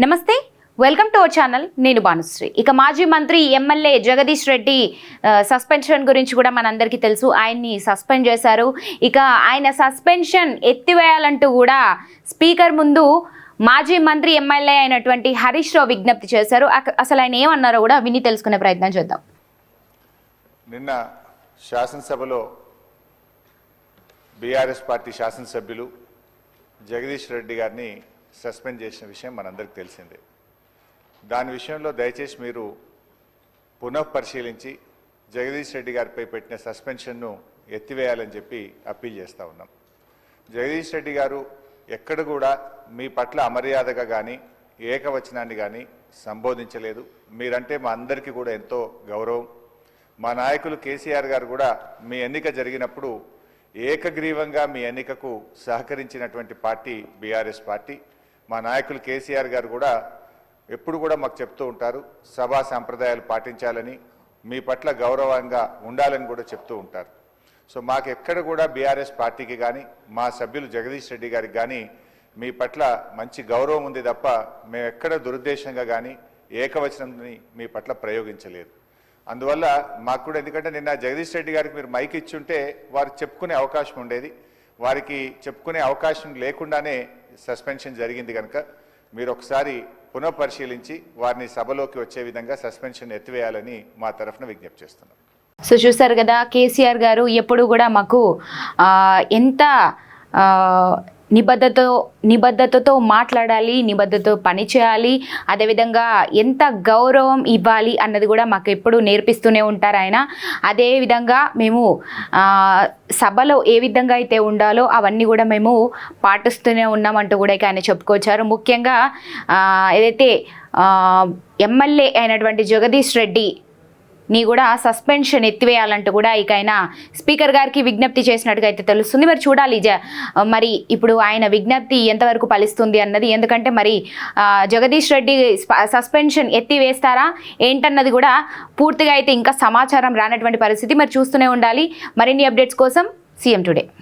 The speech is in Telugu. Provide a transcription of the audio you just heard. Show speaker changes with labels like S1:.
S1: నమస్తే, వెల్కమ్ టు అవర్ ఛానల్. నేను భానుశ్రీ. ఇక మాజీ మంత్రి ఎమ్మెల్యే జగదీష్ రెడ్డి సస్పెన్షన్ గురించి కూడా మనందరికీ తెలుసు. ఆయన్ని సస్పెండ్ చేశారు. ఇక ఆయన సస్పెన్షన్ ఎత్తివేయాలంటూ కూడా స్పీకర్ ముందు మాజీ మంత్రి ఎమ్మెల్యే అయినటువంటి హరీష్ రావు విజ్ఞప్తి చేశారు. అసలు ఆయన ఏమన్నారో కూడా విని తెలుసుకునే ప్రయత్నం చేద్దాం.
S2: నిన్న శాసనసభలో బీఆర్ఎస్ పార్టీ శాసనసభ్యులు జగదీష్ రెడ్డి గారిని సస్పెండ్ చేసిన విషయం మనందరికీ తెలిసిందే. దాని విషయంలో దయచేసి మీరు పునఃపరిశీలించి జగదీష్ రెడ్డి గారిపై పెట్టిన సస్పెన్షన్ను ఎత్తివేయాలని చెప్పి అప్పీల్ చేస్తూ ఉన్నాం. జగదీష్ రెడ్డి గారు ఎక్కడ కూడా మీ పట్ల అమర్యాదగా కానీ ఏకవచనాన్ని కానీ సంబోధించలేదు. మీరంటే మా అందరికీ కూడా ఎంతో గౌరవం. మా నాయకులు కేసీఆర్ గారు కూడా మీ ఎన్నిక జరిగినప్పుడు ఏకగ్రీవంగా మీ ఎన్నికకు సహకరించినటువంటి పార్టీ బీఆర్ఎస్ పార్టీ. మా నాయకులు కేసీఆర్ గారు కూడా ఎప్పుడు కూడా మాకు చెప్తూ ఉంటారు, సభా సంప్రదాయాలు పాటించాలని, మీ పట్ల గౌరవంగా ఉండాలని కూడా చెప్తూ ఉంటారు. సో మాకు ఎక్కడ కూడా బీఆర్ఎస్ పార్టీకి కానీ మా సభ్యులు జగదీష్ రెడ్డి గారికి కానీ మీ పట్ల మంచి గౌరవం ఉంది తప్ప మేము ఎక్కడ దురుద్దేశంగా కానీ ఏకవచనాన్ని మీ పట్ల ప్రయోగించలేదు. అందువల్ల మాకు కూడా, ఎందుకంటే నిన్న జగదీష్ రెడ్డి గారికి మీరు మైక్ ఇచ్చుంటే వారు చెప్పుకునే అవకాశం ఉండేది. వారికి చెప్పుకునే అవకాశం లేకుండానే సస్పెన్షన్ జరిగింది కనుక మీరు ఒకసారి పునఃపరిశీలించి వారిని సభలోకి వచ్చే విధంగా సస్పెన్షన్ ఎత్తివేయాలని మా తరఫున విజ్ఞప్తి చేస్తున్నాం.
S1: సో చూసారు కదా, కేసీఆర్ గారు ఎప్పుడు కూడా మాకు ఎంత నిబద్ధతతో మాట్లాడాలి, నిబద్ధతతో పని చేయాలి, అదేవిధంగా ఎంత గౌరవం ఇవ్వాలి అన్నది కూడా మాకు ఎప్పుడు నేర్పిస్తూనే ఉంటారు ఆయన. అదేవిధంగా మేము సభలో ఏ విధంగా అయితే ఉండాలో అవన్నీ కూడా మేము పాటిస్తూనే ఉన్నామంటూ కూడా ఆయన చెప్పుకొచ్చారు. ముఖ్యంగా ఏదైతే ఎమ్మెల్యే అయినటువంటి జగదీష్ రెడ్డి నీ కూడా సస్పెన్షన్ ఎత్తివేయాలంటూ కూడా ఇక ఆయన స్పీకర్ గారికి విజ్ఞప్తి చేసినట్టుగా అయితే తెలుస్తుంది. మరి చూడాలి మరి ఇప్పుడు ఆయన విజ్ఞప్తి ఎంతవరకు ఫలిస్తుంది అన్నది. ఎందుకంటే మరి జగదీష్ రెడ్డి సస్పెన్షన్ ఎత్తివేస్తారా ఏంటన్నది కూడా పూర్తిగా అయితే ఇంకా సమాచారం రానటువంటి పరిస్థితి. మరి చూస్తూనే ఉండాలి. మరిన్ని అప్డేట్స్ కోసం సీఎం టుడే.